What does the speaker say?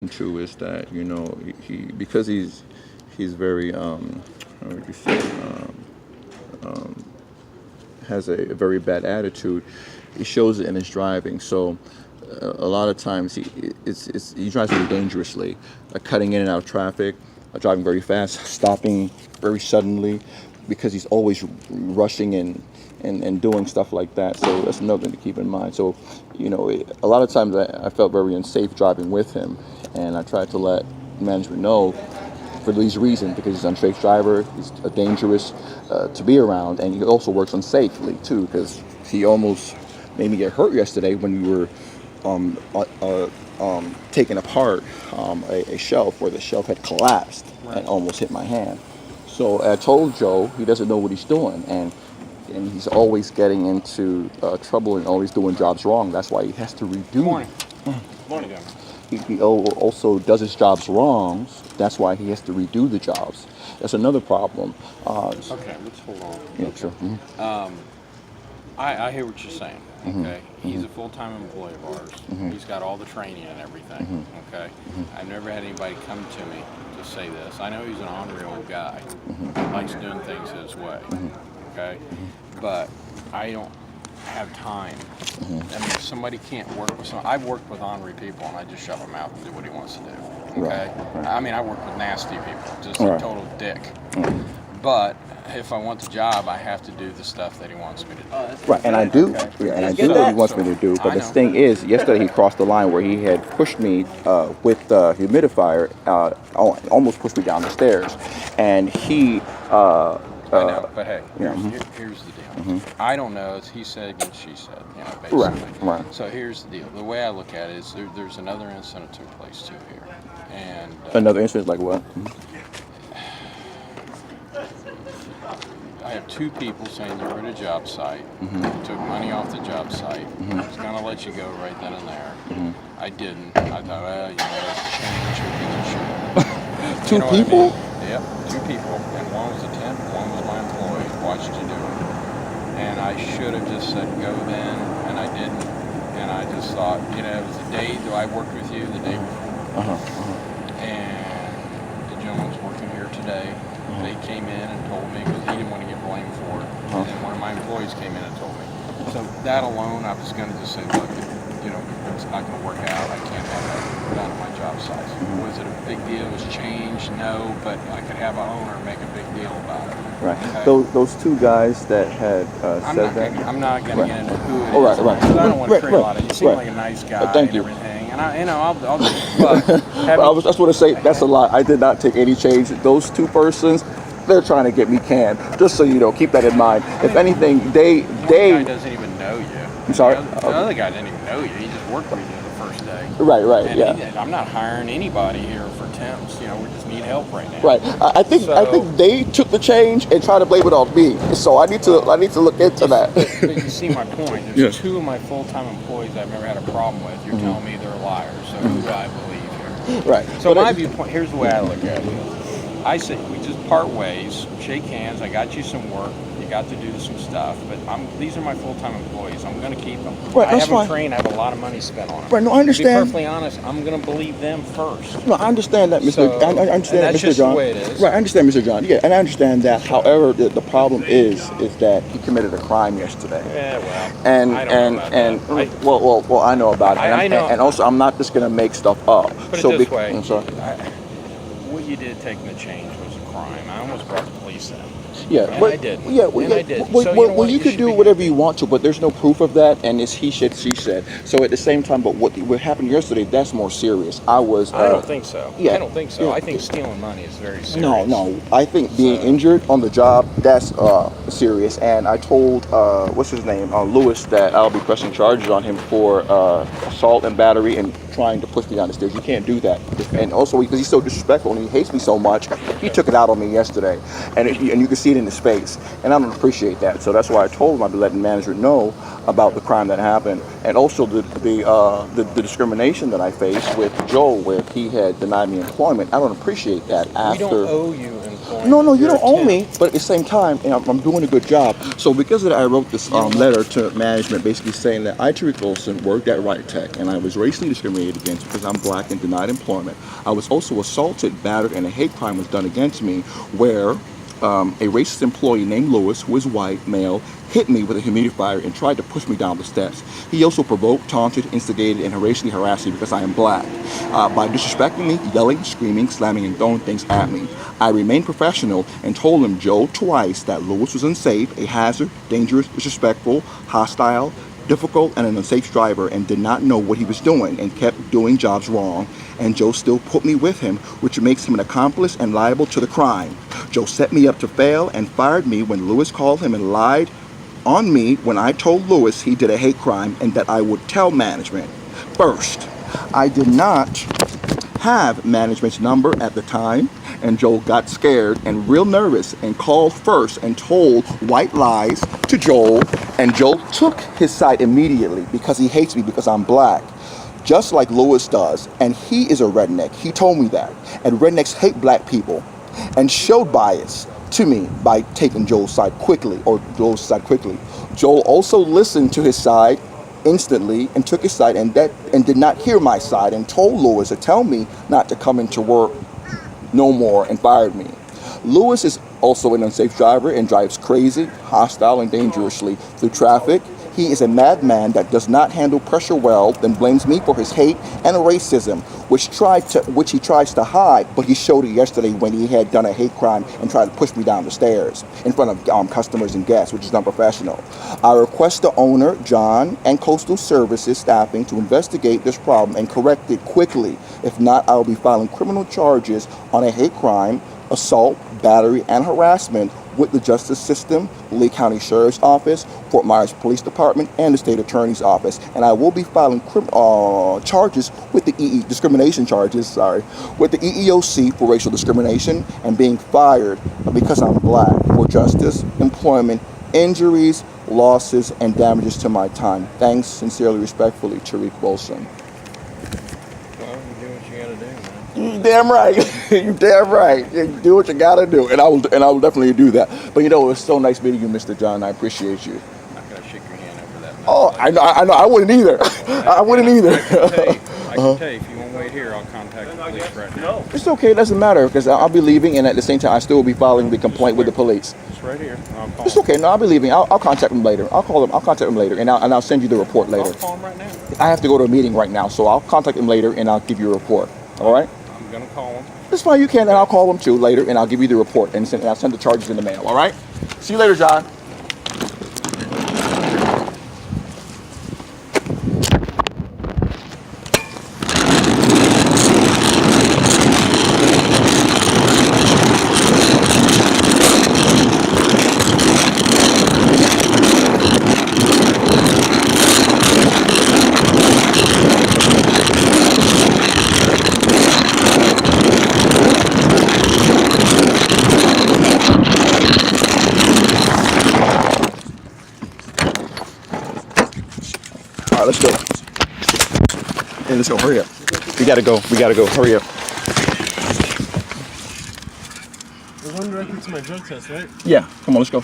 too is that he because he's very how would you say has a very bad attitude. He shows it in his driving. So a lot of times he drives very dangerously, cutting in and out of traffic, driving very fast, stopping very suddenly, because he's always rushing and doing stuff like that. So that's another thing to keep in mind. So a lot of times I felt very unsafe driving with him, and I tried to let management know for these reasons, because he's an unsafe driver, he's dangerous to be around, and he also works unsafely too, because he almost made me get hurt yesterday when we were taking apart a shelf where the shelf had collapsed and almost hit my hand. So I told Joe he doesn't know what he's doing, and he's always getting into trouble and always doing jobs wrong. That's why he has to redo. Good morning. Morning, Governor. He also does his jobs wrong. That's why he has to redo the jobs. That's another problem. Okay, let's hold on. Yeah, sure. Mm-hmm. I hear what you're saying. Mm-hmm. Okay, he's a full-time employee of ours. Mm-hmm. He's got all the training and everything. Mm-hmm. Okay, I've never had anybody come to me to say this. I know he's an ornery old guy. Mm-hmm. Likes doing things his way. Okay, but I don't have time. I mean, if somebody can't work with I've worked with ornery people, and I just shut him out and do what he wants to do. Okay, Right. I mean, I work with nasty people, just Right. a total dick. But if I want the job, I have to do the stuff that he wants me to do. Right, and I do. Okay. Yeah, and I do what he wants me to do. I But the know. thing is, yesterday he crossed the line where he had pushed me with the humidifier, almost pushed me down the stairs, and he. I know, but hey, yeah, here's the deal. I don't know. It's he said and she said, basically. Right. So here's the deal. The way I look at it is there's another incident that took place too here. And Another incident like what? I have two people saying they're at a job site, took money off the job site, I was going to let you go right then and there. I didn't. I thought, well, change your piece of shit. Two You know what I people? mean? Yep, two people. And one was a temp, one was my employee. Watched you do it. And I should have just said go then, and I didn't. And I just thought, it was the day that I worked with you, the day before. And the gentleman's working here today. They came in and told me, because he didn't want to get blamed for it. And then one of my employees came in and told me. So that alone, I was going to just say, look, it's not going to work out. I can't have that done at my job site. Was it a big deal? It was changed? No, but I could have an owner make a big deal about it. Right. Okay? Those two guys that had said that. I'm not going to get into who it is. Oh, right. Because I don't want to create a lot of. You seem Right. like a nice guy Thank and you. everything. And I'll but But I just want to say that's a lie. I did not take any change. Those two persons, they're trying to get me canned. Just so you know, keep that in mind. If anything, the guy doesn't even know you. I'm sorry? The other guy didn't even know you. He just worked with you the first day. Right, And yeah. I'm not hiring anybody here for temps. We just need help right now. Right. I think they took the change and tried to blame it on me. So I need to look into that. But you see my point. There's Yes. two of my full-time employees I've never had a problem with. You're telling me they're liars. So who do I believe here? Right. So my viewpoint, here's the way I look at it. I say we just part ways, shake hands. I got you some work. You got to do some stuff. But these are my full-time employees. I'm going to keep them. Right, I that's have them fine. trained. I have a lot of money spent on them. Right, no, I To be understand. perfectly honest, I'm going to believe them first. No, I understand that, Mr. So, I understand and that, that's Mr. just John. the way it is. Right, I understand, Mr. John. Yeah, and I understand that. However, the problem is that he committed a crime yesterday. Yeah, well, And I don't know about that. well, I know about it. I know. And also, I'm not just going to make stuff up. Put it this way. I'm sorry. What you did taking the change was a crime. I almost brought the police in. Yeah, And but, I did. Yeah, And I did. Well, So you know what? you You could should do be whatever you want to, but there's no proof of that, and it's he said, she said. So at the same time, but what happened yesterday, that's more serious. I don't think so. Yeah, I don't think so. yeah. I think stealing money is very serious. No. I think being injured on the job, that's serious. And I told, what's his name, Lewis, that I'll be pressing charges on him for assault and battery and trying to push me down the stairs. You can't do that. And also, because he's so disrespectful and he hates me so much, he took it out on me yesterday. And you can see it in his face. And I don't appreciate that. So that's why I told him I'd be letting management know about the crime that happened. And also the discrimination that I faced with Joel, where he had denied me employment. I don't appreciate that after. We don't owe you employment. No, you don't owe me. But at the same time, I'm doing a good job. So because of that, I wrote this letter to management, basically saying that I, Tariq Wilson, worked at rytech, and I was racially discriminated against because I'm black and denied employment. I was also assaulted, battered, and a hate crime was done against me, where a racist employee named Lewis, who is white, male, hit me with a humidifier and tried to push me down the steps. He also provoked, taunted, instigated, and racially harassed me because I am black by disrespecting me, yelling, screaming, slamming, and throwing things at me. I remained professional and told him, Joe, twice that Lewis was unsafe, a hazard, dangerous, disrespectful, hostile, difficult, and an unsafe driver, and did not know what he was doing and kept doing jobs wrong. And Joe still put me with him, which makes him an accomplice and liable to the crime. Joe set me up to fail and fired me when Lewis called him and lied on me when I told Lewis he did a hate crime and that I would tell management. First, I did not have management's number at the time, and Joel got scared and real nervous and called first and told white lies to Joel, and Joel took his side immediately because he hates me because I'm black, just like Lewis does, and he is a redneck. He told me that, and rednecks hate black people, and showed bias to me by taking Joel's side quickly. Joel also listened to his side instantly and took his side and did not hear my side and told Lewis to tell me not to come into work no more and fired me. Lewis is also an unsafe driver and drives crazy, hostile, and dangerously through traffic. He is a madman that does not handle pressure well, then blames me for his hate and racism, which he tries to hide, but he showed it yesterday when he had done a hate crime and tried to push me down the stairs in front of customers and guests, which is unprofessional. I request the owner, John, and Coastal Services staffing to investigate this problem and correct it quickly. If not, I will be filing criminal charges on a hate crime, assault, battery, and harassment with the justice system, Lee County Sheriff's Office, Fort Myers Police Department, and the State Attorney's Office. And I will be filing charges with the discrimination charges, with the EEOC for racial discrimination and being fired because I'm black for justice, employment, injuries, losses, and damages to my time. Thanks, sincerely, respectfully, Tariq Wilson. Well, you do what you gotta do, man. You damn right. You damn right. You do what you gotta do, and I will definitely do that. But you know, it's so nice meeting you, Mr. John. I appreciate you. I'm not gonna shake your hand over that. Oh, I know. I wouldn't either. I wouldn't either. I can tell you, if you want to wait here, I'll contact the police right now. It's okay. It doesn't matter because I'll be leaving, and at the same time, I still will be filing the complaint with the police. It's right here. I'll call It's okay. No, I'll be leaving. I'll contact them later. I'll call them. I'll contact them later, and I'll send you the report later. I'll call them right now. I have to go to a meeting right now, so I'll contact them later, and I'll give you a report. All right? I'm gonna call them. It's fine. You can, and I'll call them too later, and I'll give you the report, and I'll send the charges in the mail. All right? See you later, John. All right, let's go. Hey, let's go. Hurry up. We gotta go. Hurry up. We're going directly to my drug test, right? Yeah. Come on, let's go.